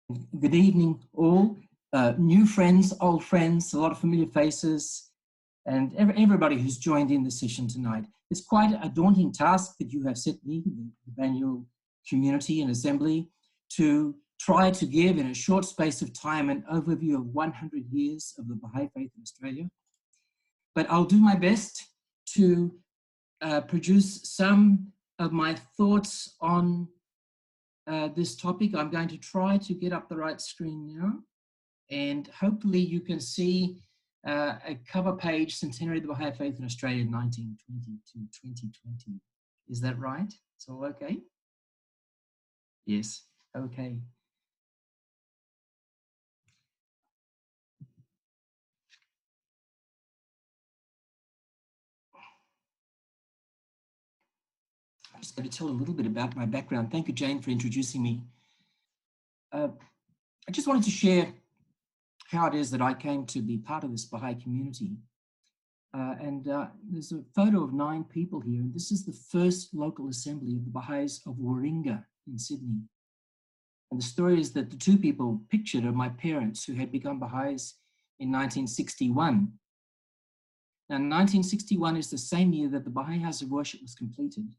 Good evening, all. New friends, old friends, a lot of familiar faces, and everybody who's joined in the session tonight. It's quite a daunting task that you have set me, the Banyule community and assembly, to try to give in a short space of time an overview of 100 years of the Baha'i Faith in Australia. But I'll do my best to produce some of my thoughts on this topic. I'm going to try to get up the right screen now, and hopefully you can see a cover page, Centenary of the Baha'i Faith in Australia, 1920 to 2020. Is that right? It's all okay? Yes, okay. I'm just going to tell a little bit about my background. Thank you, Jane, for introducing me. I just wanted to share how it is that I came to be part of this Baha'i community. There's a photo of 9 people here, and this is the first local assembly of the Baha'is of Warringah in Sydney. And the story is that the 2 people pictured are my parents, who had become Baha'is in 1961. Now, 1961 is the same year that the Baha'i House of Worship was completed.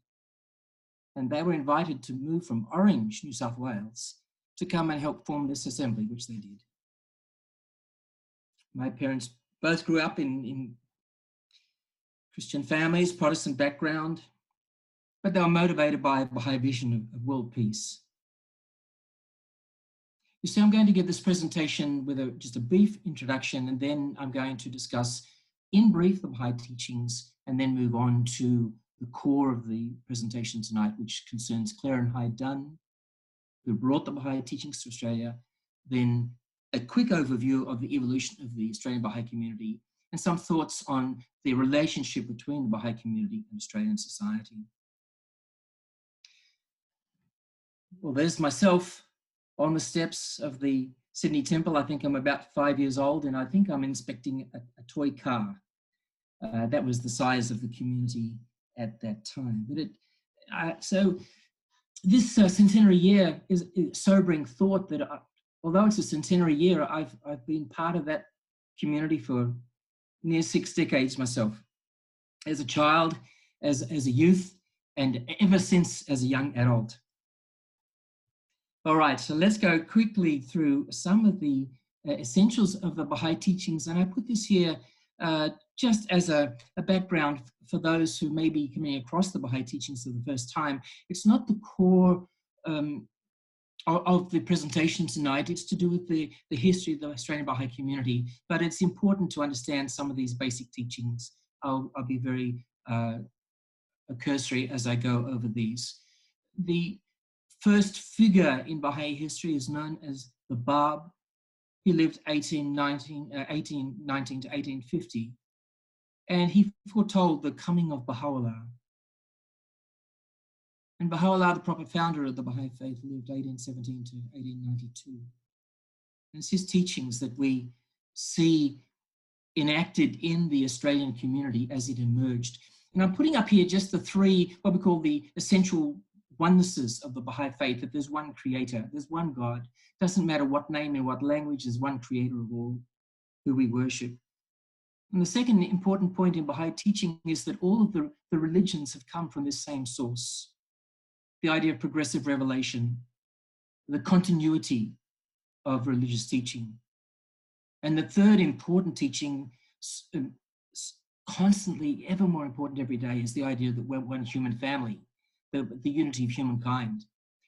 And they were invited to move from Orange, New South Wales, to come and help form this assembly, which they did. My parents both grew up in Christian families, Protestant background, but they were motivated by a Baha'i vision of world peace. You see, I'm going to give this presentation with just a brief introduction, and then I'm going to discuss in brief the Baha'i teachings, and then move on to the core of the presentation tonight, which concerns Claire and Hyde Dunn, who brought the Baha'i teachings to Australia, then a quick overview of the evolution of the Australian Baha'i community, and some thoughts on the relationship between the Baha'i community and Australian society. Well, there's myself on the steps of the Sydney Temple. I think I'm about 5 years old, and I think I'm inspecting a toy car. That was the size of the community at that time. But so this centenary year is a sobering thought that although it's a centenary year, I've been part of that community for near 6 decades myself, as a child, as a youth, and ever since as a young adult. All right, so let's go quickly through some of the essentials of the Baha'i teachings, and I put this here just as a background for those who may be coming across the Baha'i teachings for the first time. It's not the core of the presentation tonight. It's to do with the history of the Australian Baha'i community, but it's important to understand some of these basic teachings. I'll be very cursory as I go over these. The first figure in Baha'i history is known as the Bab. He lived 1819 to 1850, and he foretold the coming of Baha'u'llah. And Baha'u'llah, the proper founder of the Baha'i Faith, lived 1817 to 1892. And it's his teachings that we see enacted in the Australian community as it emerged. And I'm putting up here just the 3, what we call the essential onenesses of the Baha'i Faith, that there's one creator, there's one God. Doesn't matter what name and what language, there's one creator of all who we worship. And the second important point in Baha'i teaching is that all of the religions have come from this same source. The idea of progressive revelation, the continuity of religious teaching. And the third important teaching, constantly ever more important every day, is the idea that we're one human family, the unity of humankind.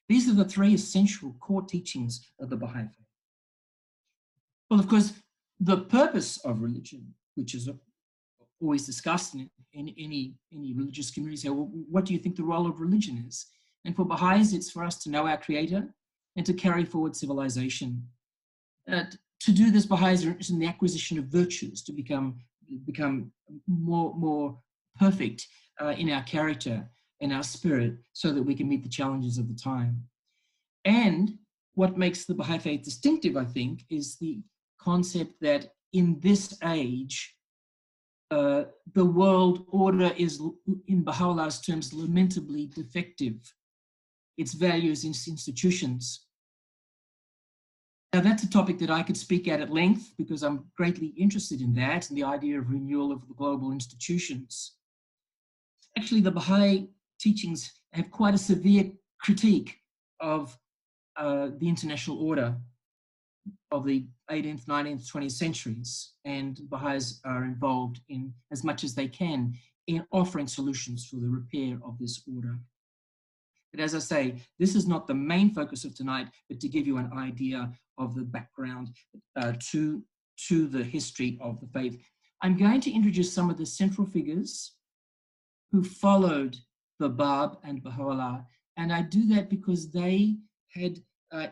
These are the 3 essential core teachings of the Baha'i Faith. Well, of course, the purpose of religion, which is always discussed in any religious community, say, well, what do you think the role of religion is? And for Baha'is, it's for us to know our creator and to carry forward civilization. To do this, Baha'is are in the acquisition of virtues, to become more perfect in our character and our spirit, so that we can meet the challenges of the time. And what makes the Baha'i Faith distinctive, I think, is the concept that in this age, the world order is, in Baha'u'llah's terms, lamentably defective. Its values, its institutions Now, that's a topic that I could speak at length because I'm greatly interested in that and the idea of renewal of the global institutions. Actually, the Baha'i teachings have quite a severe critique of the international order of the 18th, 19th, 20th centuries, and Baha'is are involved in as much as they can in offering solutions for the repair of this order. But as I say, this is not the main focus of tonight, but to give you an idea of the background to the history of the faith. I'm going to introduce some of the central figures who followed the Bab and Baha'u'llah, and I do that because they had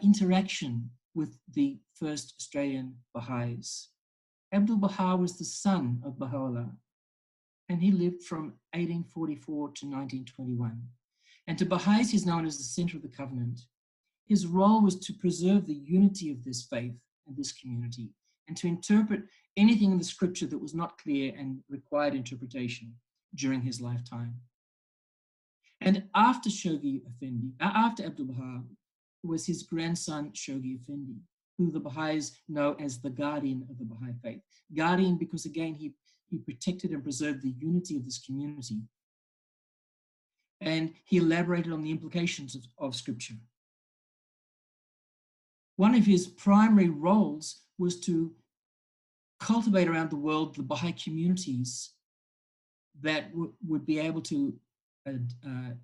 interaction with the first Australian Baha'is. Abdul Bihar was the son of Baha'u'llah, and he lived from 1844 to 1921. And to Baha'is, he's known as the center of the covenant. His role was to preserve the unity of this faith and this community, and to interpret anything in the scripture that was not clear and required interpretation during his lifetime. And after Shoghi Effendi, after Abdul Bihar, was his grandson Shoghi Effendi, who the Baha'is know as the guardian of the Baha'i faith. Guardian because, again, he protected and preserved the unity of this community. And he elaborated on the implications of scripture. One of his primary roles was to cultivate around the world the Baha'i communities that would be able to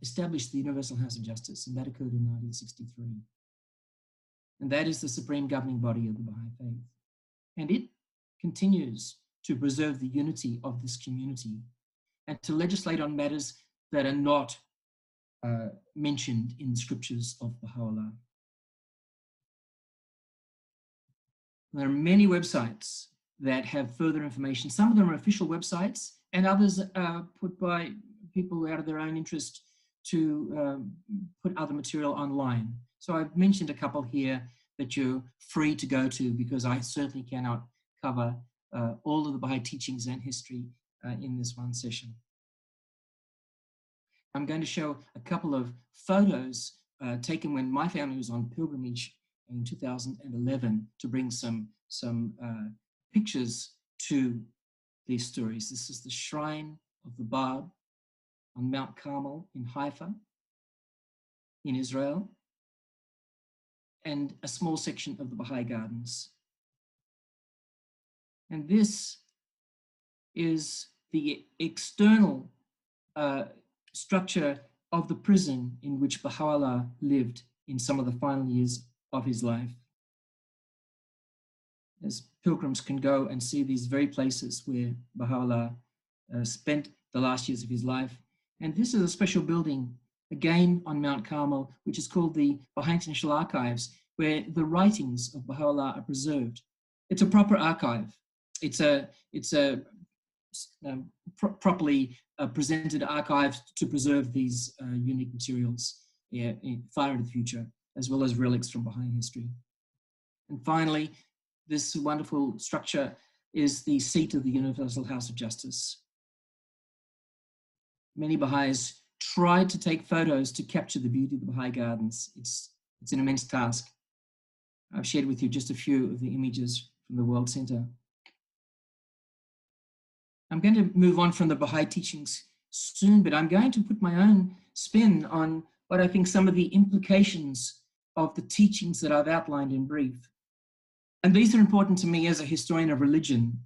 establish the Universal House of Justice, and that occurred in 1963. And that is the supreme governing body of the Baha'i faith. And it continues to preserve the unity of this community and to legislate on matters that are not mentioned in the scriptures of Baha'u'llah. There are many websites that have further information. Some of them are official websites, and others are put by people out of their own interest to put other material online. So I've mentioned a couple here that you're free to go to, because I certainly cannot cover all of the Baha'i teachings and history in this one session. I'm going to show a couple of photos taken when my family was on pilgrimage in 2011 to bring some pictures to these stories. This is the shrine of the Bab on Mount Carmel in Haifa, in Israel, and a small section of the Baha'i Gardens. And this is the external structure of the prison in which Baha'u'llah lived in some of the final years of his life. As pilgrims can go and see these very places where Baha'u'llah spent the last years of his life. And this is a special building, again on Mount Carmel, which is called the Baha'i International Archives, where the writings of Baha'u'llah are preserved. It's a proper archive. It's a properly presented archive to preserve these unique materials far into the future, as well as relics from Baha'i history. And finally, this wonderful structure is the seat of the Universal House of Justice. Many Baha'is tried to take photos to capture the beauty of the Baha'i Gardens. It's an immense task. I've shared with you just a few of the images from the World Center. I'm going to move on from the Baha'i teachings soon, but I'm going to put my own spin on what I think some of the implications of the teachings that I've outlined in brief. And these are important to me as a historian of religion.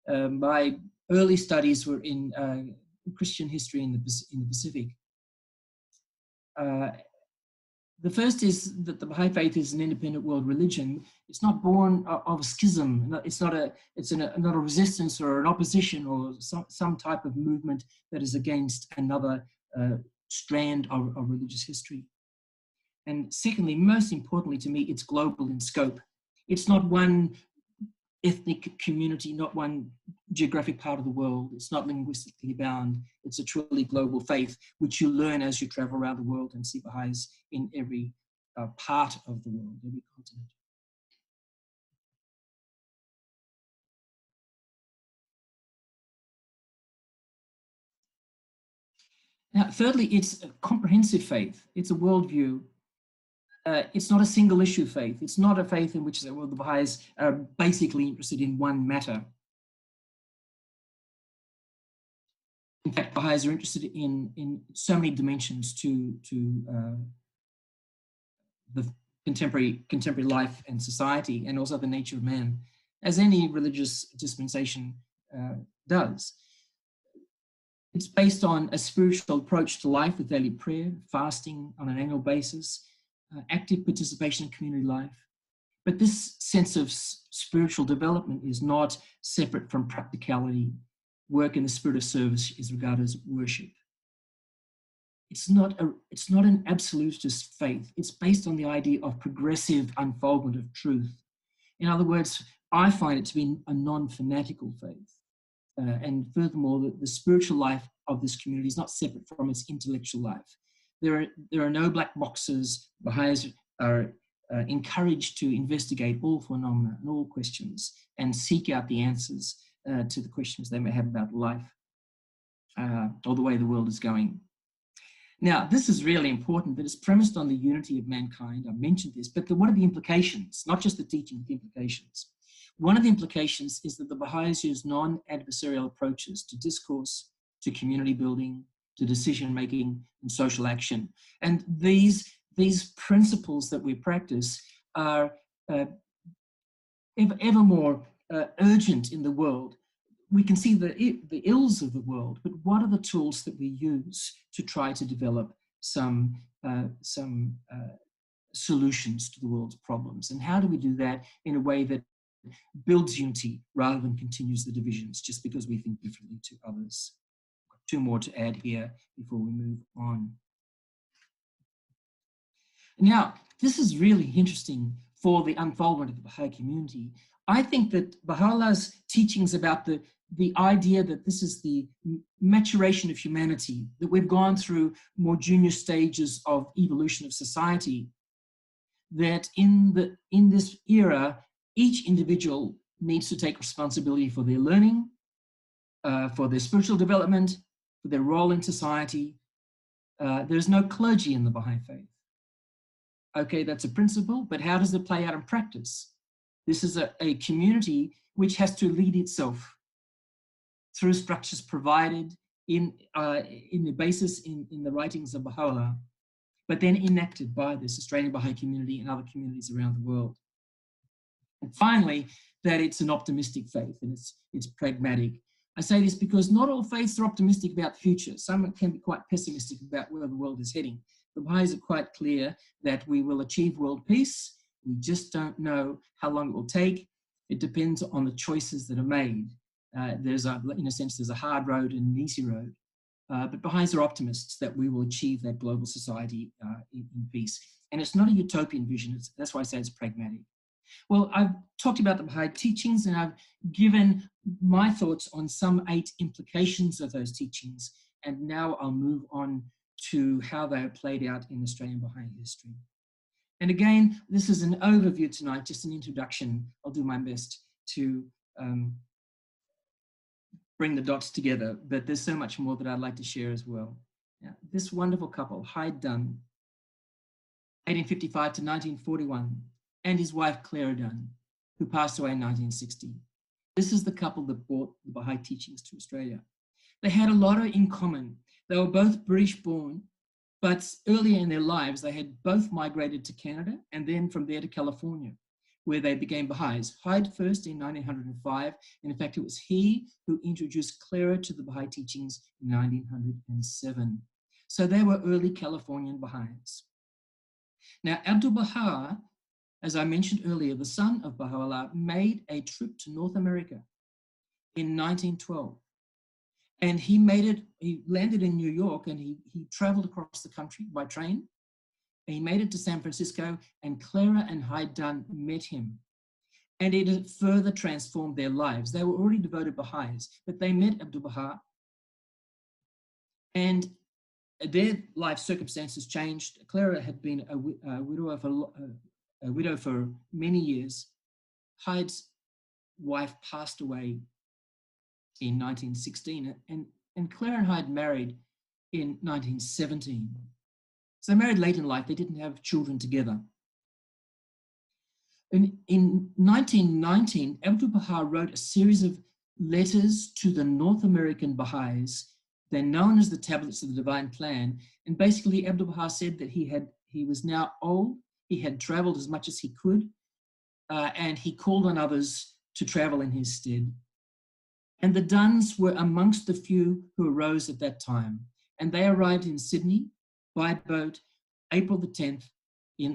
My early studies were in Christian history in the Pacific. The first is that the Baha'i faith is an independent world religion. It's not born of a schism. It's not a resistance or an opposition or some type of movement that is against another strand of religious history. And secondly, most importantly to me, it's global in scope. It's not one ethnic community, not one geographic part of the world. It's not linguistically bound. It's a truly global faith, which you learn as you travel around the world and see Baha'is in every part of the world, every continent. Now, thirdly, it's a comprehensive faith. It's a worldview It's not a single issue faith. It's not a faith in which, well, the Baha'is are basically interested in one matter. In fact, Baha'is are interested in so many dimensions to the contemporary life and society, and also the nature of man, as any religious dispensation does. It's based on a spiritual approach to life with daily prayer, fasting on an annual basis, active participation in community life. But this sense of spiritual development is not separate from practicality. Work in the spirit of service is regarded as worship. It's not an absolutist faith. It's based on the idea of progressive unfoldment of truth. In other words, I find it to be a non-fanatical faith. And furthermore, the spiritual life of this community is not separate from its intellectual life. There are no black boxes. Baha'is are encouraged to investigate all phenomena and all questions and seek out the answers to the questions they may have about life or the way the world is going. Now, this is really important, that it's premised on the unity of mankind. I mentioned this, but what are the implications? Not just the teaching, the implications. One of the implications is that the Baha'is use non-adversarial approaches to discourse, to community building, to decision-making and social action. And these principles that we practice are ever more urgent in the world. We can see the ills of the world, but what are the tools that we use to try to develop some solutions to the world's problems? And how do we do that in a way that builds unity rather than continues the divisions just because we think differently to others? Two more to add here before we move on. Now, this is really interesting for the unfoldment of the Baha'i community. I think that Baha'u'llah's teachings about the idea that this is the maturation of humanity, that we've gone through more junior stages of evolution of society, that in this era, each individual needs to take responsibility for their learning, for their spiritual development, for their role in society. There's no clergy in the Baha'i Faith. Okay, that's a principle, but how does it play out in practice? This is a community which has to lead itself through structures provided in the basis in the writings of Baha'u'llah, but then enacted by this Australian Baha'i community and other communities around the world. And finally, that it's an optimistic faith and it's pragmatic. I say this because not all faiths are optimistic about the future. Some can be quite pessimistic about where the world is heading. The Baha'is are quite clear that we will achieve world peace. We just don't know how long it will take. It depends on the choices that are made. In a sense, there's a hard road and an easy road. But Baha'is are optimists that we will achieve that global society in peace. And it's not a utopian vision. That's why I say it's pragmatic. Well, I've talked about the Baha'i teachings and I've given my thoughts on some 8 implications of those teachings. And now I'll move on to how they are played out in Australian Baha'i history. And again, this is an overview tonight, just an introduction. I'll do my best to bring the dots together, but there's so much more that I'd like to share as well. Now, this wonderful couple, Hyde Dunn, 1855 to 1941, and his wife, Clara Dunn, who passed away in 1960. This is the couple that brought the Baha'i teachings to Australia. They had a lot in common. They were both British-born, but earlier in their lives, they had both migrated to Canada and then from there to California, where they became Baha'is. Hyde first in 1905, and in fact, it was he who introduced Clara to the Baha'i teachings in 1907. So they were early Californian Baha'is. Now, Abdul Bihar, as I mentioned earlier, the son of Baha'u'llah, made a trip to North America in 1912. And he landed in New York and he traveled across the country by train. And he made it to San Francisco and Clara and Hyde Dunn met him. And it further transformed their lives. They were already devoted Baha'is, but they met Abdul Bihar and their life circumstances changed. Clara had been a widow for many years. Hyde's wife passed away in 1916, and Clara and Hyde married in 1917. So they married late in life. They didn't have children together. In 1919, Abdul Bihar wrote a series of letters to the North American Baha'is. They're known as the Tablets of the Divine Plan. And basically, Abdul Bihar said that he was now old. He had traveled as much as he could, and he called on others to travel in his stead. And the Duns were amongst the few who arose at that time. And they arrived in Sydney by boat, April the 10th,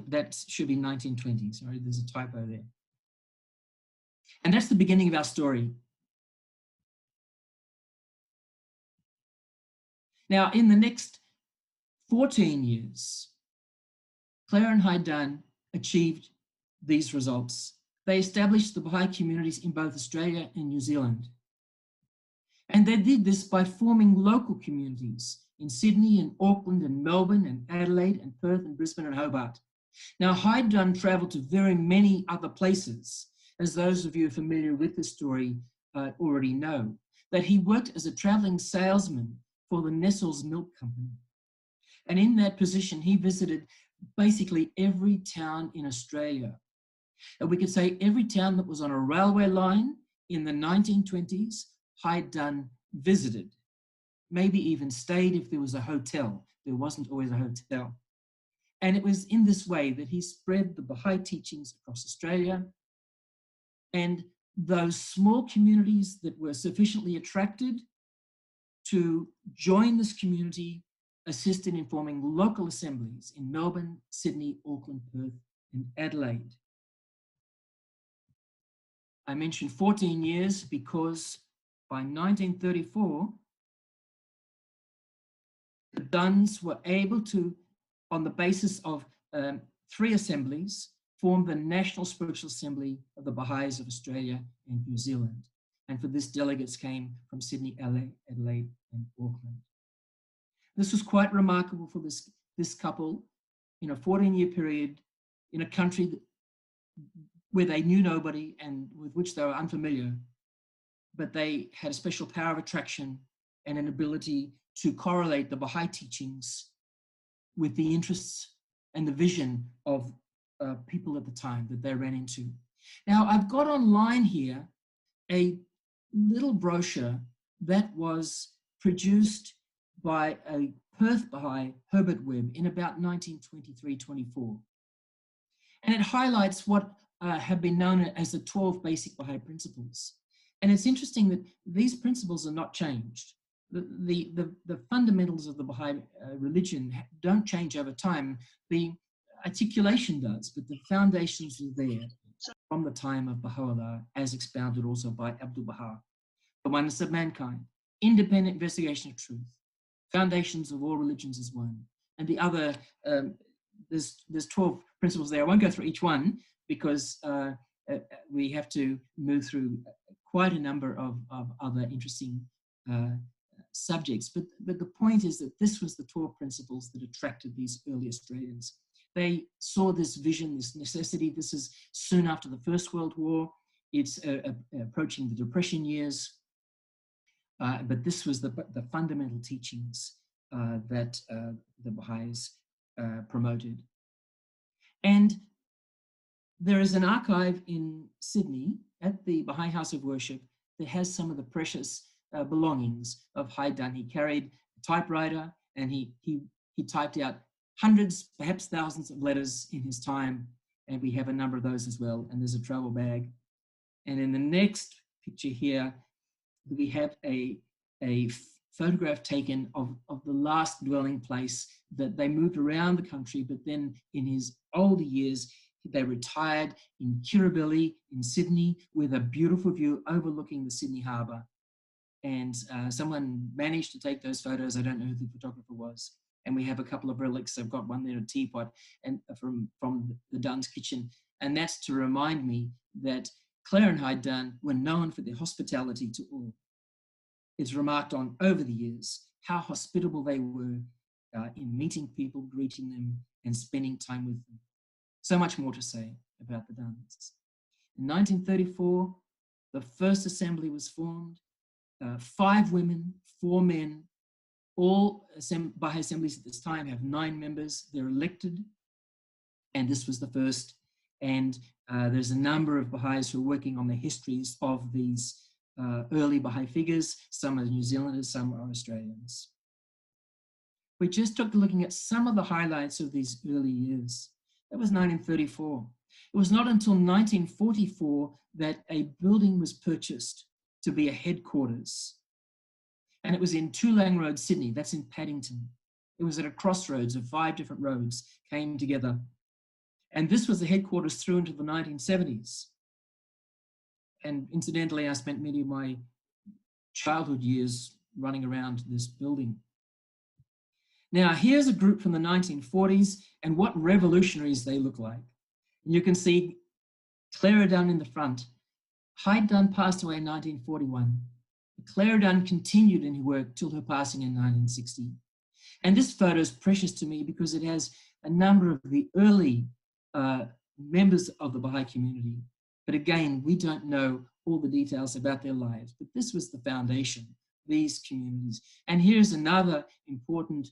that should be 1920. Sorry, there's a typo there. And that's the beginning of our story. Now, in the next 14 years, Clare and Haidan achieved these results. They established the Baha'i communities in both Australia and New Zealand. And they did this by forming local communities in Sydney and Auckland and Melbourne and Adelaide and Perth and Brisbane and Hobart. Now, Haidan traveled to very many other places, as those of you familiar with the story already know, that he worked as a traveling salesman for the Nestle's Milk Company. And in that position, he visited basically every town in Australia. And we could say every town that was on a railway line in the 1920s, Haidan visited, maybe even stayed if there was a hotel. There wasn't always a hotel. And it was in this way that he spread the Baha'i teachings across Australia. And those small communities that were sufficiently attracted to join this community assisted in forming local assemblies in Melbourne, Sydney, Auckland, Perth, and Adelaide. I mentioned 14 years because by 1934, the Duns were able to, on the basis of 3 assemblies, form the National Spiritual Assembly of the Baha'is of Australia and New Zealand. And for this, delegates came from Sydney, Adelaide, and Auckland. This was quite remarkable for this couple in a 14-year period in a country where they knew nobody and with which they were unfamiliar, but they had a special power of attraction and an ability to correlate the Baha'i teachings with the interests and the vision of people at the time that they ran into. Now, I've got online here a little brochure that was produced by a Perth Baha'i, Herbert Webb, in about 1923-24. And it highlights what have been known as the 12 basic Baha'i principles. And it's interesting that these principles are not changed. The fundamentals of the Baha'i religion don't change over time. The articulation does, but the foundations are there from the time of Baha'u'llah, as expounded also by Abdul Bihar. The oneness of mankind, independent investigation of truth, foundations of all religions as one. And the other, there's 12 principles there. I won't go through each one because we have to move through quite a number of other interesting subjects. But the point is that this was the 12 principles that attracted these early Australians. They saw this vision, this necessity. This is soon after the First World War. It's approaching the Depression years. But this was the fundamental teachings that the Baha'is promoted. And there is an archive in Sydney at the Baha'i House of Worship that has some of the precious belongings of Haidan. He carried a typewriter and he typed out hundreds, perhaps thousands of letters in his time. And we have a number of those as well. And there's a travel bag. And in the next picture here, we have a photograph taken of the last dwelling place that they moved around the country, but then in his older years, they retired in Kirribilli in Sydney with a beautiful view overlooking the Sydney Harbour. And someone managed to take those photos. I don't know who the photographer was. And we have a couple of relics. I've got one there, a teapot, and from the Dunn's kitchen. And that's to remind me that Clare and Haidan were known for their hospitality to all. It's remarked on over the years how hospitable they were in meeting people, greeting them, and spending time with them. So much more to say about the Duns. In 1934, the first assembly was formed, 5 women, 4 men, All Baha'i assemblies at this time have 9 members. They're elected, and this was the first. And there's a number of Baha'is who are working on the histories of these early Baha'i figures. Some are New Zealanders, some are Australians. We just took looking at some of the highlights of these early years. That was 1934. It was not until 1944 that a building was purchased to be a headquarters. And it was in Toolang Road, Sydney. That's in Paddington. It was at a crossroads of 5 different roads came together. And this was the headquarters through into the 1970s. And incidentally, I spent many of my childhood years running around this building. Now, here's a group from the 1940s and what revolutionaries they look like. And you can see Clara Dunn in the front. Hyde Dunn passed away in 1941. Clara Dunn continued in her work till her passing in 1960. And this photo is precious to me because it has a number of the early members of the Baha'i community. But again, we don't know all the details about their lives, but this was the foundation, these communities. And here's another important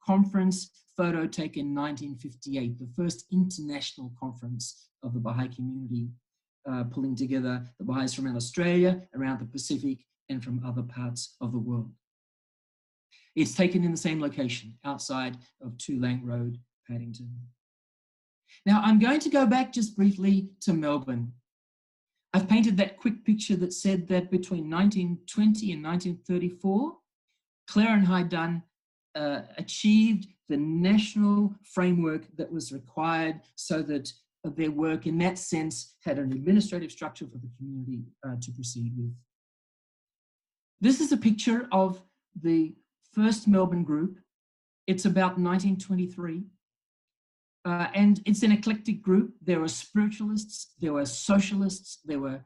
conference photo taken in 1958, the first international conference of the Baha'i community, pulling together the Baha'is from Australia, around the Pacific, and from other parts of the world. It's taken in the same location, outside of Toolang Road, Paddington. Now, I'm going to go back just briefly to Melbourne. I've painted that quick picture that said that between 1920 and 1934, Clara and Hyde Dunn achieved the national framework that was required so that their work in that sense had an administrative structure for the community to proceed with. This is a picture of the first Melbourne group. It's about 1923. And it's an eclectic group. There were spiritualists, there were socialists, there were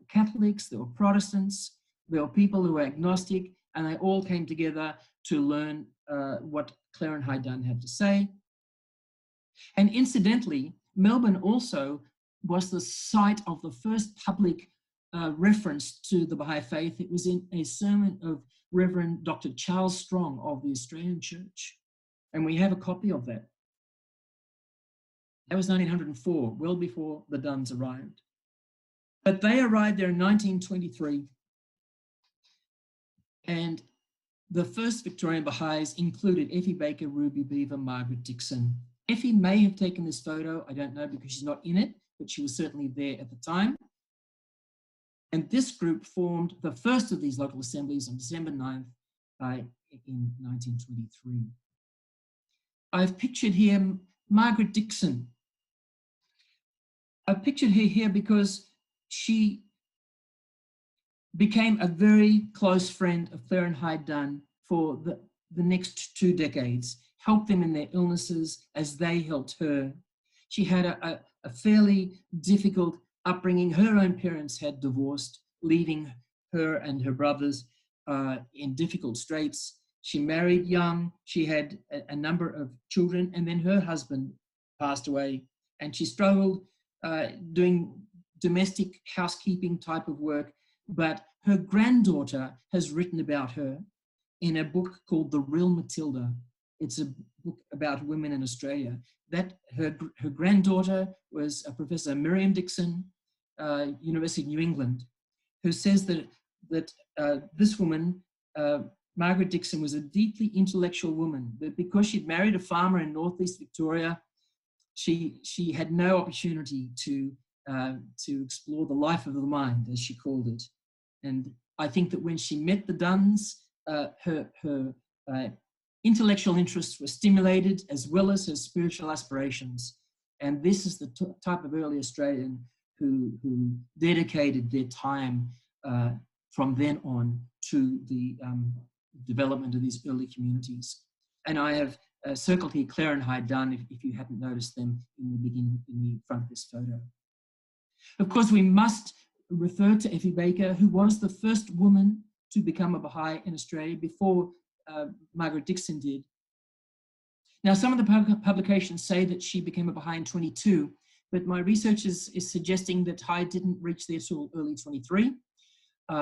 Catholics, there were Protestants, there were people who were agnostic, and they all came together to learn what Clara and Hyde Dunn had to say. And incidentally, Melbourne also was the site of the first public reference to the Baha'i Faith. It was in a sermon of Reverend Dr. Charles Strong of the Australian Church. And we have a copy of that. That was 1904, well before the Dunns arrived. But they arrived there in 1923. And the first Victorian Baha'is included Effie Baker, Ruby Beaver, Margaret Dixon. Effie may have taken this photo, I don't know because she's not in it, but she was certainly there at the time. And this group formed the first of these local assemblies on December 9th in 1923. I've pictured here Margaret Dixon. I've pictured her here because she became a very close friend of Clara and Hyde Dunn for the next 2 decades, helped them in their illnesses as they helped her. She had a fairly difficult upbringing. Her own parents had divorced, leaving her and her brothers in difficult straits. She married young. She had a number of children, and then her husband passed away, and she struggled doing domestic housekeeping type of work. But her granddaughter has written about her in a book called The Real Matilda. It's a book about women in Australia. That her granddaughter was Professor Miriam Dixon, University of New England, who says that this woman, Margaret Dixon, was a deeply intellectual woman, that because she'd married a farmer in northeast Victoria, she had no opportunity to explore the life of the mind, as she called it. And I think that when she met the Dunns, her intellectual interests were stimulated as well as her spiritual aspirations. And this is the type of early Australian who dedicated their time from then on to the development of these early communities. And I have circled here Clara and Hyde Dunn, if you hadn't noticed them in the beginning, in the front of this photo. Of course, we must refer to Effie Baker, who was the first woman to become a Baha'i in Australia before Margaret Dixon did. Now, some of the publications say that she became a Baha'i in 22, but my research is suggesting that Hyde didn't reach there till early 23.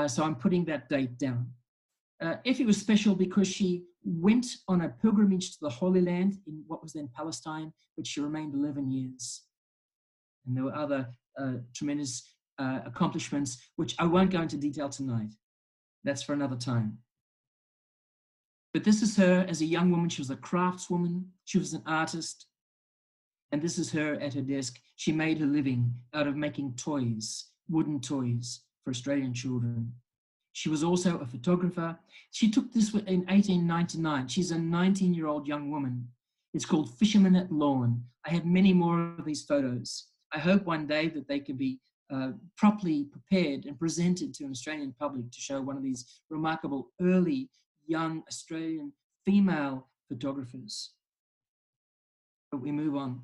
So I'm putting that date down. Effie was special because she went on a pilgrimage to the Holy Land in what was then Palestine, but she remained 11 years. And there were other tremendous accomplishments, which I won't go into detail tonight. That's for another time. But this is her as a young woman. She was a craftswoman. She was an artist. And this is her at her desk. She made her living out of making toys, wooden toys for Australian children. She was also a photographer. She took this in 1899. She's a 19-year-old young woman. It's called Fisherman at Lawn. I have many more of these photos. I hope one day that they can be properly prepared and presented to an Australian public to show one of these remarkable early young Australian female photographers. But we move on.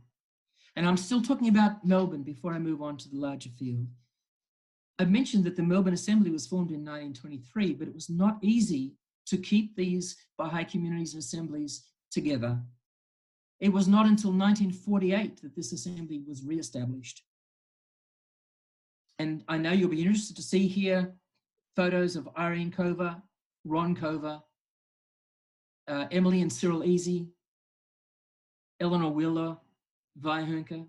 And I'm still talking about Melbourne before I move on to the larger field. I mentioned that the Melbourne Assembly was formed in 1923, but it was not easy to keep these Baha'i communities and assemblies together. It was not until 1948 that this assembly was re-established. And I know you'll be interested to see here photos of Irene Cover, Ron Cover, Emily and Cyril Easy, Eleanor Wheeler, Vi Hernker,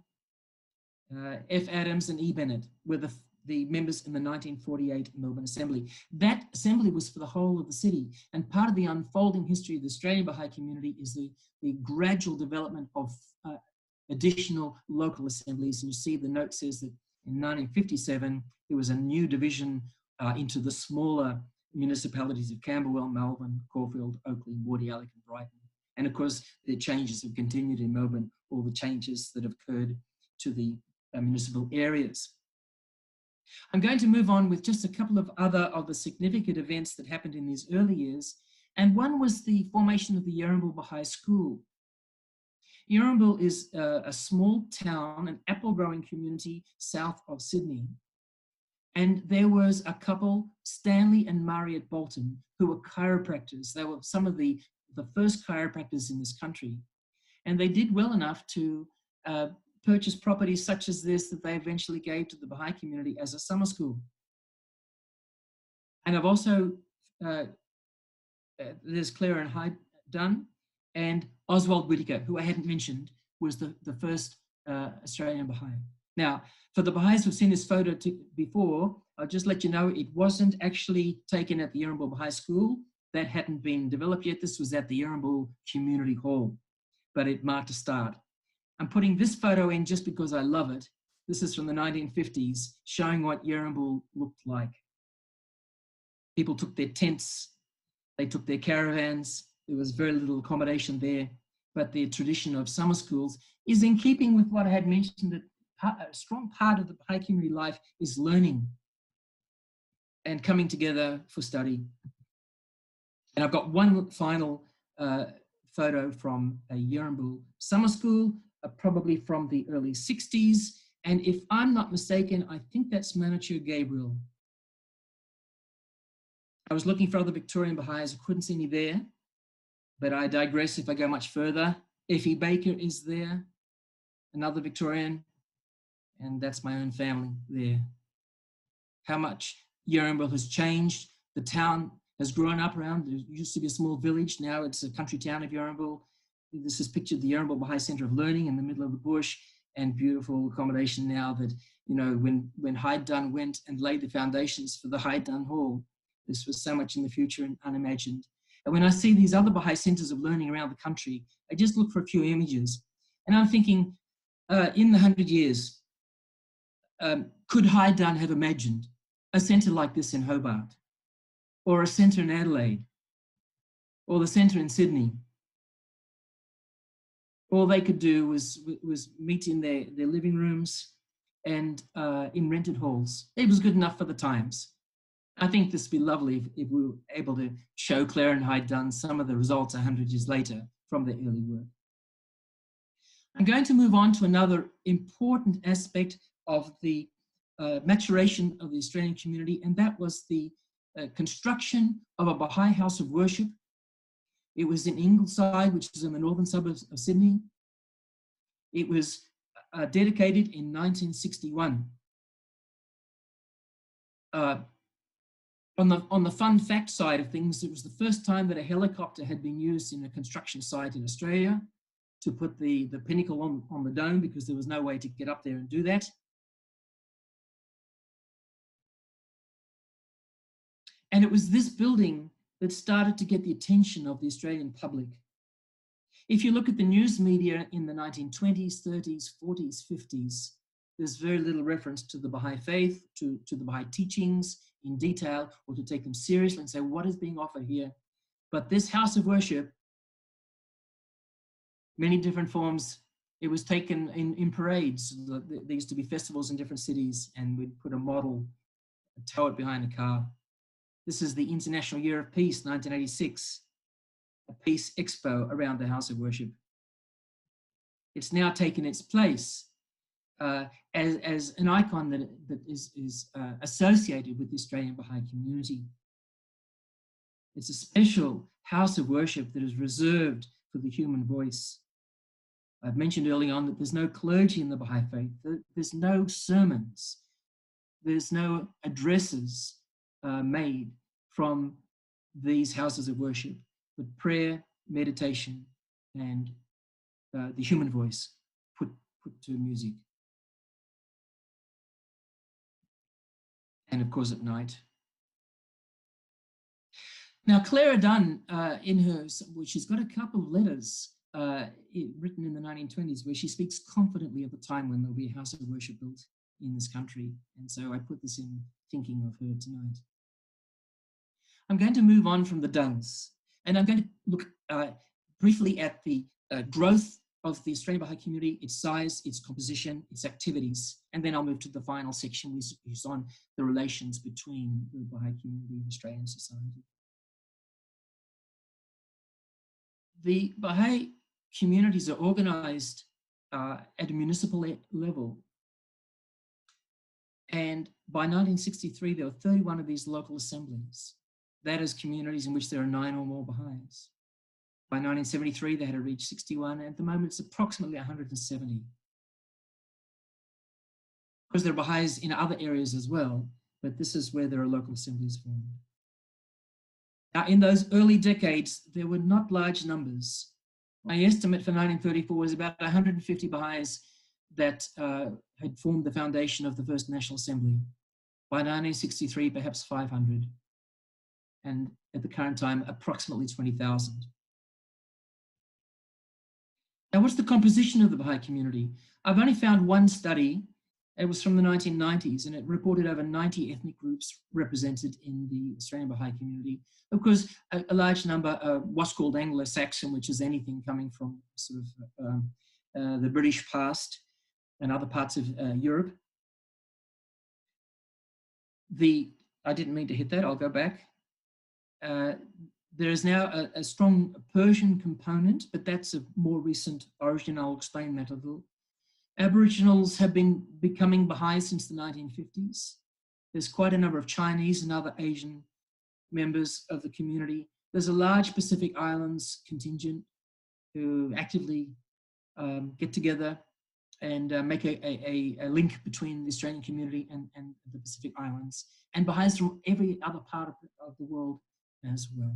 F. Adams and E. Bennett were the members in the 1948 Melbourne Assembly. That assembly was for the whole of the city, and part of the unfolding history of the Australian Baha'i community is the gradual development of additional local assemblies. And you see the note says that in 1957, there was a new division into the smaller municipalities of Camberwell, Melbourne, Caulfield, Oakley, Mordialloc and Brighton. And of course, the changes have continued in Melbourne, all the changes that have occurred to the municipal areas. I'm going to move on with just a couple of other of the significant events that happened in these early years. And one was the formation of the Uranville Baha'i School. Uranville is a small town, an apple growing community south of Sydney. And there was a couple, Stanley and Mariette Bolton, who were chiropractors. They were some of the first chiropractors in this country. And they did well enough to purchase properties such as this that they eventually gave to the Baha'i community as a summer school. And I've also, there's Claire and Hyde Dunn, and Oswald Whitaker, who I hadn't mentioned, was the first Australian Baha'i. Now, for the Baha'is who've seen this photo before, I'll just let you know it wasn't actually taken at the Uranville Baha'i School. That hadn't been developed yet. This was at the Uranville Community Hall, but it marked a start. I'm putting this photo in just because I love it. This is from the 1950s, showing what Uranville looked like. People took their tents, they took their caravans. There was very little accommodation there, but the tradition of summer schools is in keeping with what I had mentioned, that a strong part of the Baha'i community life is learning and coming together for study. And I've got one final photo from a Uranville summer school, probably from the early 60s. And if I'm not mistaken, I think that's Manature Gabriel. I was looking for other Victorian Baha'is, I couldn't see any there, but I digress if I go much further. Effie Baker is there, another Victorian, and that's my own family there. How much Uranville has changed. The town has grown up around, there used to be a small village, now it's a country town of Uranville. This is pictured the Uranville Baha'i Centre of Learning in the middle of the bush, and beautiful accommodation now that, you know, when Hyde Dunn went and laid the foundations for the Hyde Dunn Hall, this was so much in the future and unimagined. And when I see these other Baha'i centres of learning around the country, I just look for a few images. And I'm thinking, in the 100 years, could Hyde Dunn have imagined a centre like this in Hobart, or a centre in Adelaide, or the centre in Sydney? All they could do was meet in their living rooms and in rented halls. It was good enough for the times. I think this would be lovely if we were able to show Claire and Hyde Dunn some of the results 100 years later from their early work. I'm going to move on to another important aspect of the maturation of the Australian community, and that was the construction of a Baha'i house of worship. It was in Ingleside, which is in the northern suburbs of Sydney. It was dedicated in 1961. On the fun fact side of things, it was the first time that a helicopter had been used in a construction site in Australia to put the pinnacle on the dome, because there was no way to get up there and do that. And it was this building that started to get the attention of the Australian public. If you look at the news media in the 1920s, 30s, 40s, 50s, there's very little reference to the Baha'i Faith, to the Baha'i teachings in detail, or to take them seriously and say, what is being offered here? But this house of worship, many different forms, it was taken in parades. There used to be festivals in different cities, and we'd put a model, tow it behind a car. This is the International Year of Peace, 1986, a peace expo around the house of worship. It's now taken its place as an icon that is associated with the Australian Baha'i community. It's a special house of worship that is reserved for the human voice. I've mentioned early on that there's no clergy in the Baha'i Faith. There's no sermons. There's no addresses made from these houses of worship, but prayer, meditation, and the human voice put to music. And of course at night. Now, Clara Dunn, in her, she's got a couple of letters written in the 1920s where she speaks confidently of the time when there'll be a house of worship built in this country. And so I put this in thinking of her tonight. I'm going to move on from the Dunns, and I'm going to look briefly at the growth of the Australian Baha'i community, its size, its composition, its activities, and then I'll move to the final section, which is on the relations between the Baha'i community and Australian society. The Baha'i communities are organized at a municipal level. And by 1963, there were 31 of these local assemblies. That is communities in which there are 9 or more Baha'is. By 1973, they had reached 61. At the moment, it's approximately 170. Because there are Baha'is in other areas as well, but this is where there are local assemblies formed. Now, in those early decades, there were not large numbers. My estimate for 1934 was about 150 Baha'is that had formed the foundation of the first National Assembly. By 1963, perhaps 500. And at the current time, approximately 20,000. Now, what's the composition of the Baha'i community? I've only found one study. It was from the 1990s, and it reported over 90 ethnic groups represented in the Australian Baha'i community. Of course, a large number of what's called Anglo-Saxon, which is anything coming from sort of the British past and other parts of Europe. I didn't mean to hit that, I'll go back. There is now a strong Persian component, but that's a more recent origin. I'll explain that a little. Aboriginals have been becoming Baha'i since the 1950s. There's quite a number of Chinese and other Asian members of the community. There's a large Pacific Islands contingent who actively get together and make a link between the Australian community and the Pacific Islands, and Baha'is from every other part of the world as well.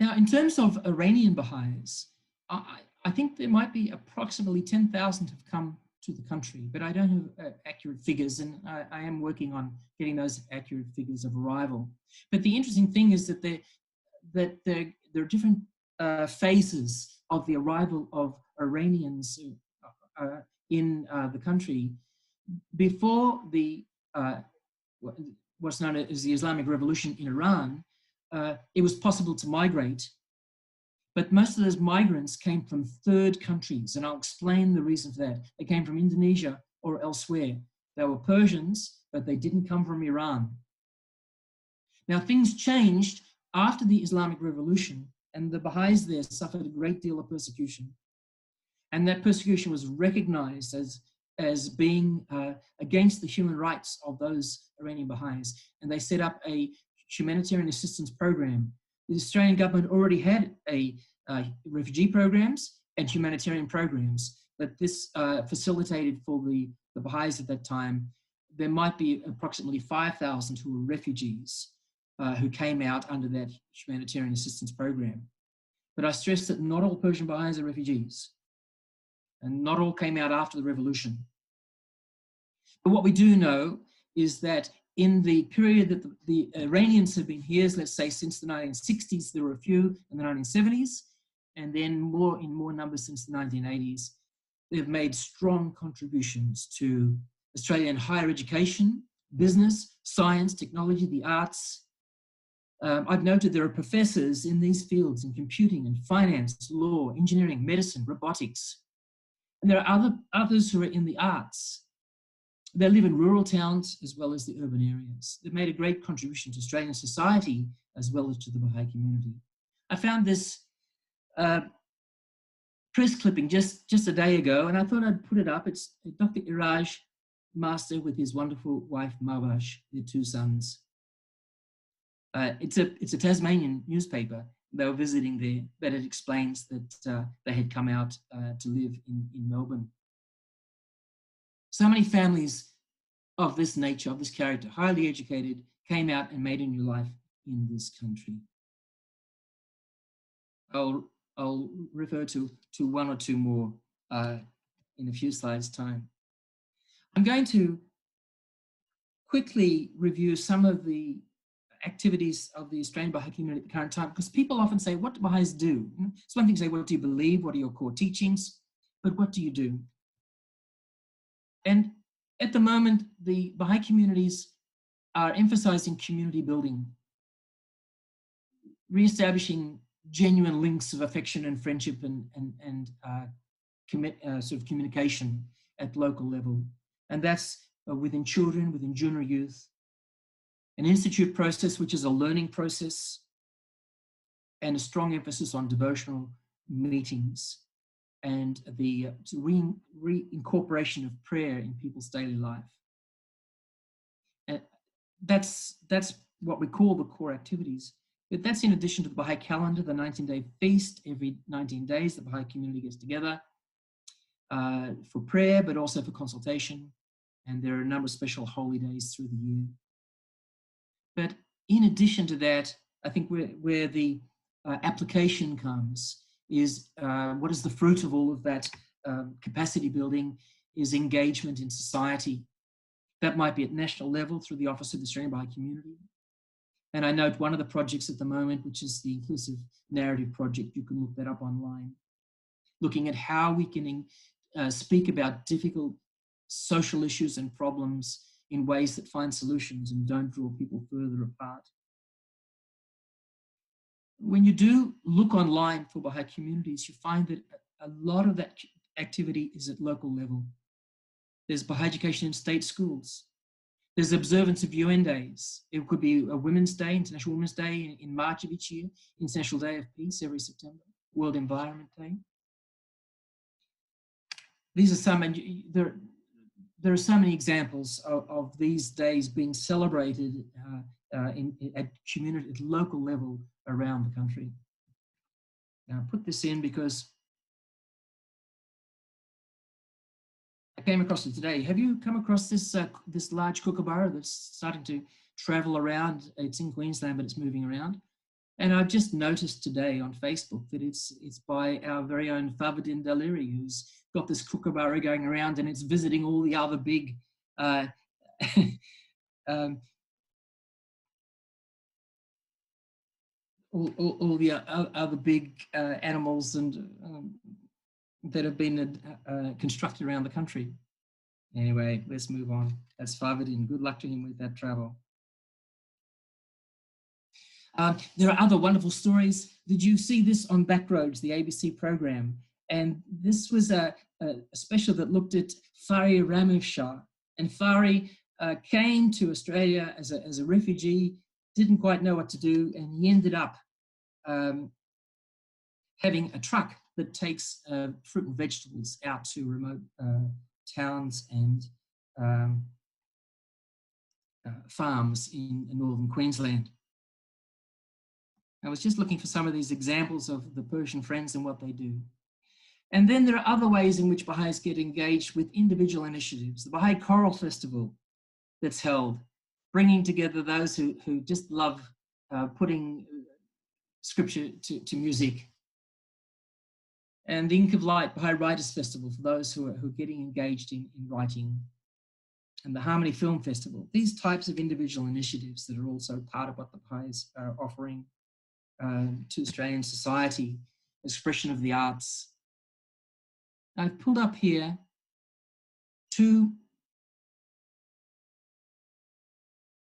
Now, in terms of Iranian Baha'is, I think there might be approximately 10,000 have come to the country, but I don't have accurate figures, and I am working on getting those accurate figures of arrival. But the interesting thing is that there are different phases of the arrival of Iranians in the country. Before the what's known as the Islamic Revolution in Iran, it was possible to migrate, but most of those migrants came from third countries, and I'll explain the reason for that. They came from Indonesia or elsewhere. They were Persians, but they didn't come from Iran. Now, things changed after the Islamic Revolution, and the Baha'is there suffered a great deal of persecution. And that persecution was recognized as being against the human rights of those Iranian Baha'is, and they set up a humanitarian assistance program. The Australian government already had refugee programs and humanitarian programs, but this facilitated for the Baha'is at that time there might be approximately 5,000 who were refugees who came out under that humanitarian assistance program. But I stress that not all Persian Baha'is are refugees, and not all came out after the revolution. But what we do know is that in the period that the Iranians have been here, let's say since the 1960s, there were a few in the 1970s, and then in more numbers since the 1980s. They've made strong contributions to Australian higher education, business, science, technology, the arts. I've noted there are professors in these fields in computing and finance, law, engineering, medicine, robotics. And there are others who are in the arts. They live in rural towns as well as the urban areas. They've made a great contribution to Australian society as well as to the Baha'i community. I found this press clipping just a day ago, and I thought I'd put it up. It's Dr. Iraj Master with his wonderful wife, Mawash, their 2 sons. It's a Tasmanian newspaper. They were visiting there, but it explains that they had come out to live in Melbourne. So many families of this nature, of this character, highly educated, came out and made a new life in this country. I'll refer to 1 or 2 more in a few slides' time. I'm going to quickly review some of the activities of the Australian Baha'i community at the current time, because people often say, what do Baha'is do? It's one thing to say, what do you believe? What are your core teachings? But what do you do? And at the moment, the Baha'i communities are emphasizing community building, re-establishing genuine links of affection and friendship and sort of communication at local level. And that's within children, within junior youth, an institute process, which is a learning process, and a strong emphasis on devotional meetings and the reincorporation of prayer in people's daily life. And that's what we call the core activities. But that's in addition to the Baha'i calendar, the 19-day feast. Every 19 days, the Baha'i community gets together for prayer, but also for consultation. And there are a number of special holy days through the year. But in addition to that, I think where the application comes is what is the fruit of all of that capacity building is engagement in society. That might be at national level through the Office of the Australian Baha'i Community. And I note one of the projects at the moment, which is the Inclusive Narrative Project, you can look that up online, looking at how we can speak about difficult social issues and problems in ways that find solutions and don't draw people further apart. When you do look online for Baha'i communities, you find that a lot of that activity is at local level. There's Baha'i education in state schools. There's observance of UN Days. It could be a Women's Day, International Women's Day in March of each year, International Day of Peace every September, World Environment Day. These are some, and there are so many examples of these days being celebrated at local level around the country. Now, I put this in because I came across it today. Have you come across this this large kookaburra that's starting to travel around? It's in Queensland, but it's moving around. And I've just noticed today on Facebook that it's by our very own Favadin Daliri, who's got this kookaburra going around, and it's visiting all the other big all the other big animals and that have been constructed around the country. Anyway, let's move on. That's Favadin. Good luck to him with that travel. There are other wonderful stories. Did you see this on Backroads, the ABC program? And this was a special that looked at Fari Ramesh. And Fari came to Australia as a refugee, didn't quite know what to do, and he ended up having a truck that takes fruit and vegetables out to remote towns and farms in northern Queensland. I was just looking for some of these examples of the Persian Friends and what they do. And then there are other ways in which Baha'is get engaged with individual initiatives. The Baha'i Choral Festival that's held, bringing together those who just love putting scripture to music. And the Ink of Light Baha'i Writers Festival for those who are getting engaged in writing. And the Harmony Film Festival. These types of individual initiatives that are also part of what the Baha'is are offering to Australian society, expression of the arts. I've pulled up here two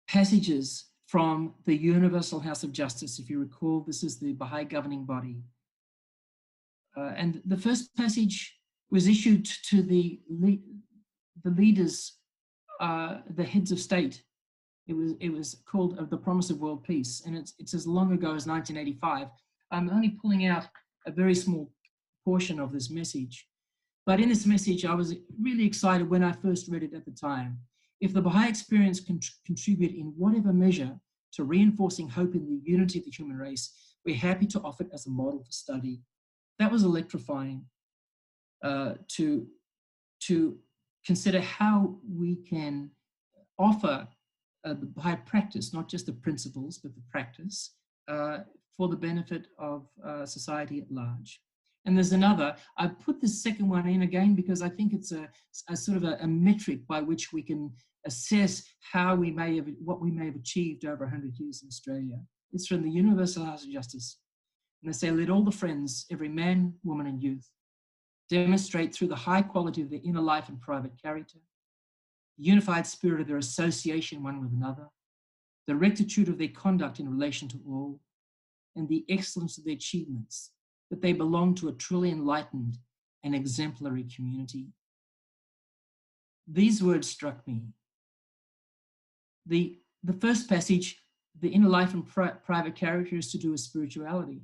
passages from the Universal House of Justice. If you recall, this is the Baha'i governing body. And the first passage was issued to the leaders, the heads of state. It was called The Promise of World Peace, and it's as long ago as 1985. I'm only pulling out a very small portion of this message. But in this message, I was really excited when I first read it at the time. If the Baha'i experience can contribute in whatever measure to reinforcing hope in the unity of the human race, we're happy to offer it as a model for study. That was electrifying to consider how we can offer the Baha'i practice, not just the principles, but the practice for the benefit of society at large. And there's another, I put this second one in again because I think it's a sort of a metric by which we can assess how we may have, what we may have achieved over 100 years in Australia. It's from the Universal House of Justice. And they say, let all the friends, every man, woman and youth, demonstrate through the high quality of their inner life and private character, the unified spirit of their association one with another, the rectitude of their conduct in relation to all, and the excellence of their achievements, that they belong to a truly enlightened and exemplary community. These words struck me. The first passage, the inner life and private character, is to do with spirituality.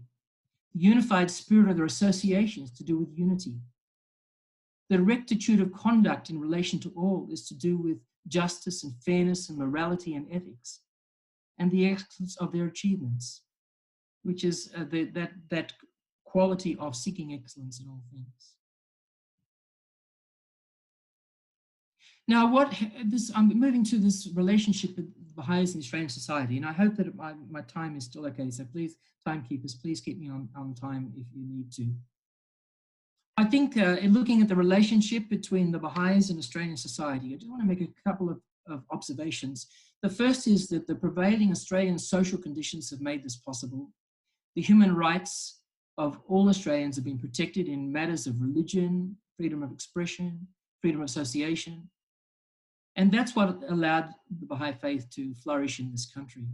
The unified spirit of their association is to do with unity. The rectitude of conduct in relation to all is to do with justice and fairness and morality and ethics. And the excellence of their achievements, which is that quality of seeking excellence in all things. Now, I'm moving to this relationship with Baha'is in Australian society, and I hope that my time is still okay. So please, timekeepers, please keep me on time if you need to. I think in looking at the relationship between the Baha'is and Australian society, I just want to make a couple of observations. The first is that the prevailing Australian social conditions have made this possible. The human rights of all Australians have been protected in matters of religion, freedom of expression, freedom of association. And that's what allowed the Baha'i Faith to flourish in this country.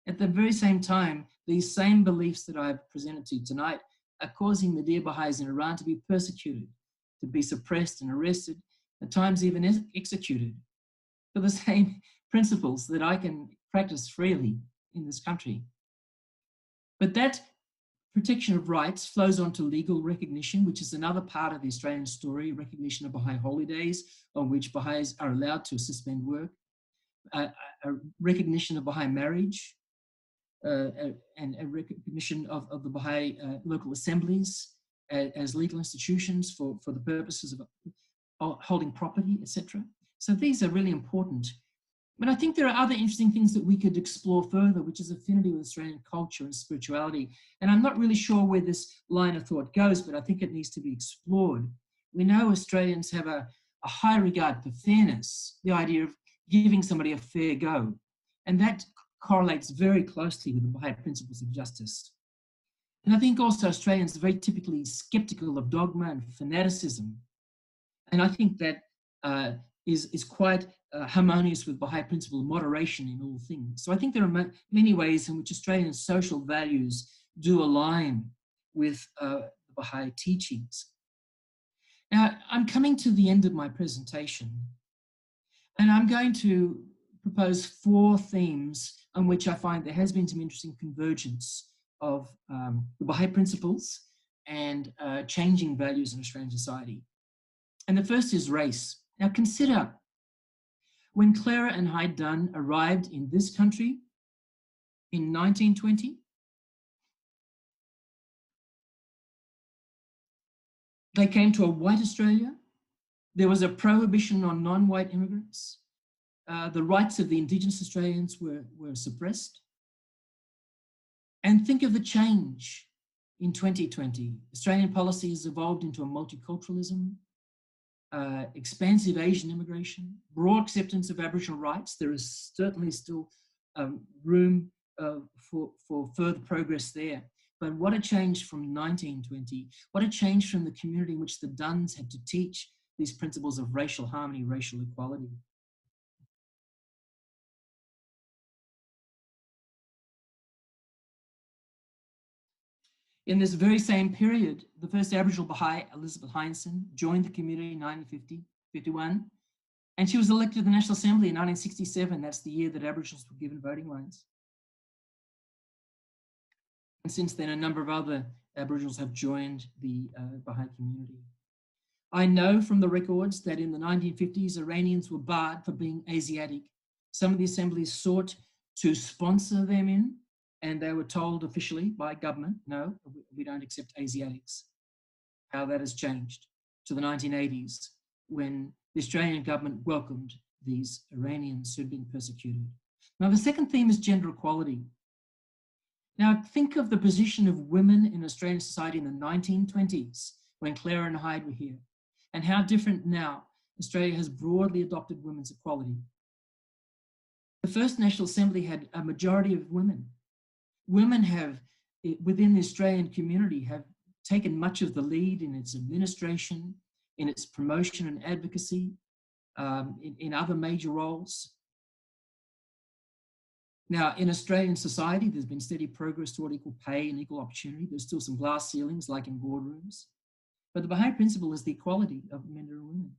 At the very same time, these same beliefs that I've presented to you tonight are causing the dear Baha'is in Iran to be persecuted, to be suppressed and arrested, at times even executed, for the same principles that I can practice freely in this country. But that protection of rights flows on to legal recognition, which is another part of the Australian story, recognition of Baha'i holidays on which Baha'is are allowed to suspend work, a recognition of Baha'i marriage, and a recognition of the Baha'i local assemblies as legal institutions for the purposes of holding property, etc. So these are really important. But I think there are other interesting things that we could explore further, which is affinity with Australian culture and spirituality. And I'm not really sure where this line of thought goes, but I think it needs to be explored. We know Australians have a high regard for fairness, the idea of giving somebody a fair go. And that correlates very closely with the Baha'i principles of justice. And I think also Australians are very typically skeptical of dogma and fanaticism. And I think that is quite harmonious with Baha'i principle of moderation in all things. So I think there are many ways in which Australian social values do align with the Baha'i teachings. Now, I'm coming to the end of my presentation, and I'm going to propose 4 themes on which I find there has been some interesting convergence of the Baha'i principles and changing values in Australian society. And the first is race. Now consider, when Clara and Hyde Dunn arrived in this country in 1920, they came to a white Australia. There was a prohibition on non-white immigrants. The rights of the Indigenous Australians were suppressed. And think of the change in 2020. Australian policy has evolved into a multiculturalism, expansive Asian immigration, broad acceptance of Aboriginal rights. There is certainly still room for further progress there. But what a change from 1920, what a change from the community in which the Duns had to teach these principles of racial harmony, racial equality. In this very same period, the first Aboriginal Baha'i, Elizabeth Heinsohn, joined the community in 1951, and she was elected to the National Assembly in 1967. That's the year that Aboriginals were given voting rights. And since then, a number of other Aboriginals have joined the Baha'i community. I know from the records that in the 1950s, Iranians were barred for being Asiatic. Some of the assemblies sought to sponsor them in, and they were told officially by government, no, we don't accept Asiatics. How that has changed to the 1980s, when the Australian government welcomed these Iranians who'd been persecuted. Now, the second theme is gender equality. Now, think of the position of women in Australian society in the 1920s, when Clara and Hyde were here, and how different now Australia has broadly adopted women's equality. The first National Assembly had a majority of women. Women have, within the Australian community, have taken much of the lead in its administration, in its promotion and advocacy, in other major roles. Now, in Australian society, there's been steady progress toward equal pay and equal opportunity. There's still some glass ceilings, like in boardrooms. But the Baha'i principle is the equality of men and women.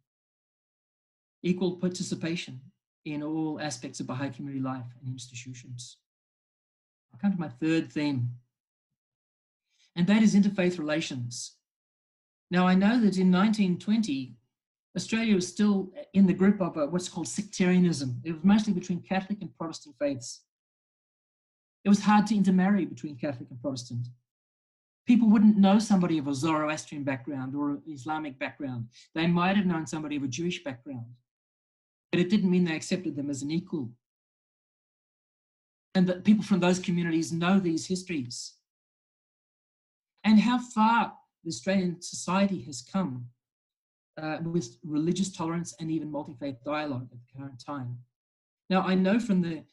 Equal participation in all aspects of Baha'i community life and institutions. I come to my third theme, and that is interfaith relations. Now, I know that in 1920, Australia was still in the grip of what's called sectarianism. It was mostly between Catholic and Protestant faiths. It was hard to intermarry between Catholic and Protestant. People wouldn't know somebody of a Zoroastrian background or an Islamic background. They might have known somebody of a Jewish background, but it didn't mean they accepted them as an equal. And that people from those communities know these histories. And how far the Australian society has come with religious tolerance and even multi-faith dialogue at the current time. Now, I know from the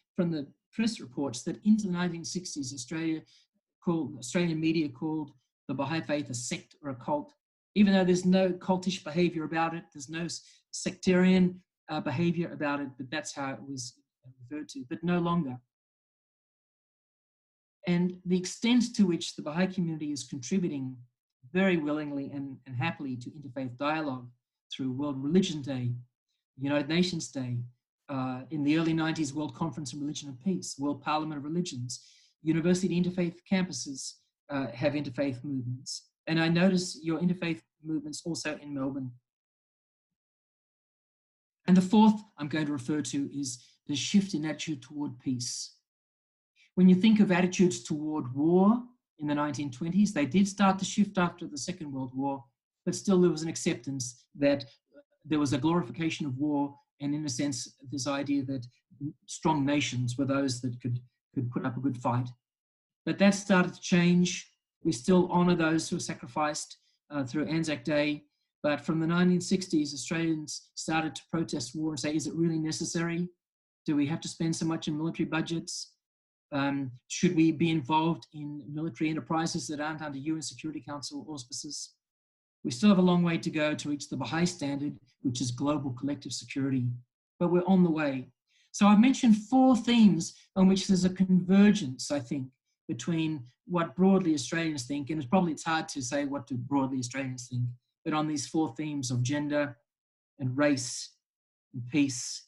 press reports that into the 1960s, Australian media called the Baha'i Faith a sect or a cult, even though there's no cultish behavior about it, there's no sectarian behavior about it, but that's how it was referred to, but no longer. And the extent to which the Baha'i community is contributing very willingly and happily to interfaith dialogue through World Religion Day, United Nations Day, in the early 90s, World Conference on Religion and Peace, World Parliament of Religions, university interfaith campuses have interfaith movements. And I notice your interfaith movements also in Melbourne. And the fourth I'm going to refer to is the shift in attitude toward peace. When you think of attitudes toward war in the 1920s, they did start to shift after the Second World War, but still there was an acceptance that there was a glorification of war, and in a sense, this idea that strong nations were those that could put up a good fight. But that started to change. We still honour those who were sacrificed through Anzac Day, but from the 1960s, Australians started to protest war and say, is it really necessary? Do we have to spend so much in military budgets? Should we be involved in military enterprises that aren't under UN Security Council auspices? We still have a long way to go to reach the Baha'i standard, which is global collective security, but we're on the way. So I've mentioned four themes on which there's a convergence, I think, between what broadly Australians think, and it's hard to say what do broadly Australians think, but on these four themes of gender and race and peace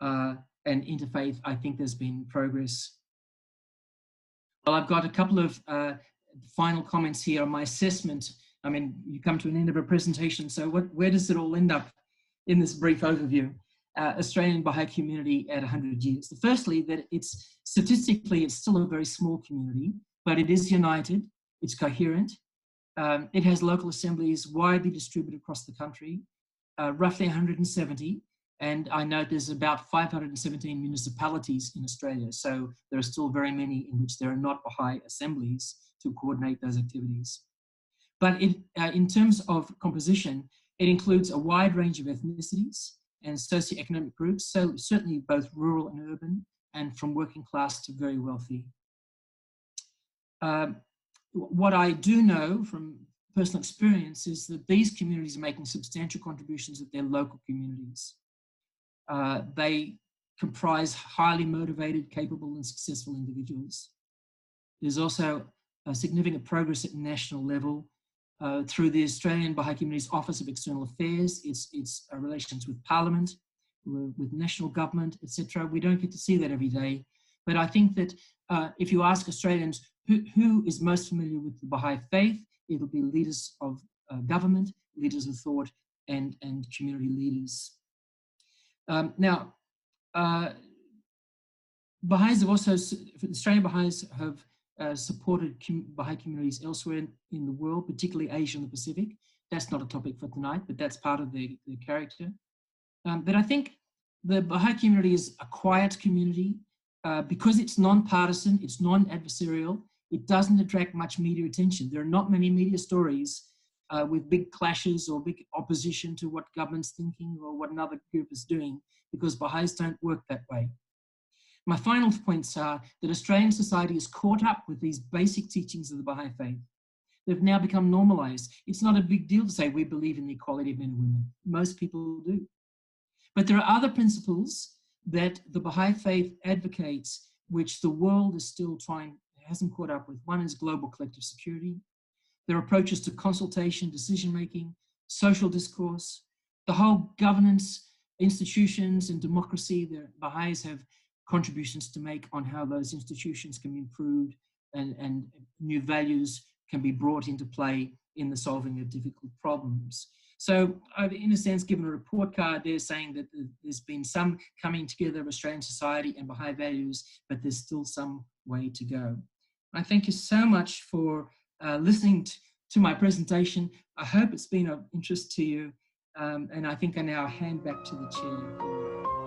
and interfaith, I think there's been progress. Well, I've got a couple of final comments here on my assessment. I mean, you come to an end of a presentation, so where does it all end up in this brief overview? Australian Baha'i community at 100 years. Firstly, that statistically, it's still a very small community, but it is united, it's coherent. It has local assemblies widely distributed across the country, roughly 170. And I know there's about 517 municipalities in Australia, so there are still very many in which there are not Baha'i assemblies to coordinate those activities. But in terms of composition, it includes a wide range of ethnicities and socioeconomic groups, so certainly both rural and urban, and from working class to very wealthy. What I do know from personal experience is that these communities are making substantial contributions at their local communities. They comprise highly motivated, capable, and successful individuals. There's also a significant progress at national level through the Australian Baha'i Community's Office of External Affairs, its relations with Parliament, with national government, etc. We don't get to see that every day. But I think that if you ask Australians who is most familiar with the Baha'i Faith, it'll be leaders of government, leaders of thought, and community leaders. Now, Baha'is have also, Australian Baha'is have supported Baha'i communities elsewhere in the world, particularly Asia and the Pacific. That's not a topic for tonight, but that's part of their character. But I think the Baha'i community is a quiet community because it's non-partisan, it's non-adversarial, it doesn't attract much media attention. There are not many media stories with big clashes or big opposition to what government's thinking or what another group is doing, because Baha'is don't work that way. My final points are that Australian society is caught up with these basic teachings of the Baha'i Faith. They've now become normalized. It's not a big deal to say we believe in the equality of men and women. Most people do. But there are other principles that the Baha'i Faith advocates, which the world is still hasn't caught up with. One is global collective security. There are approaches to consultation, decision-making, social discourse, the whole governance, institutions, and democracy. The Baha'is have contributions to make on how those institutions can be improved and new values can be brought into play in the solving of difficult problems. So I've, in a sense, given a report card there saying that there's been some coming together of Australian society and Baha'i values, but there's still some way to go. I thank you so much for listening to my presentation. I hope it's been of interest to you. And I think I now hand back to the chair.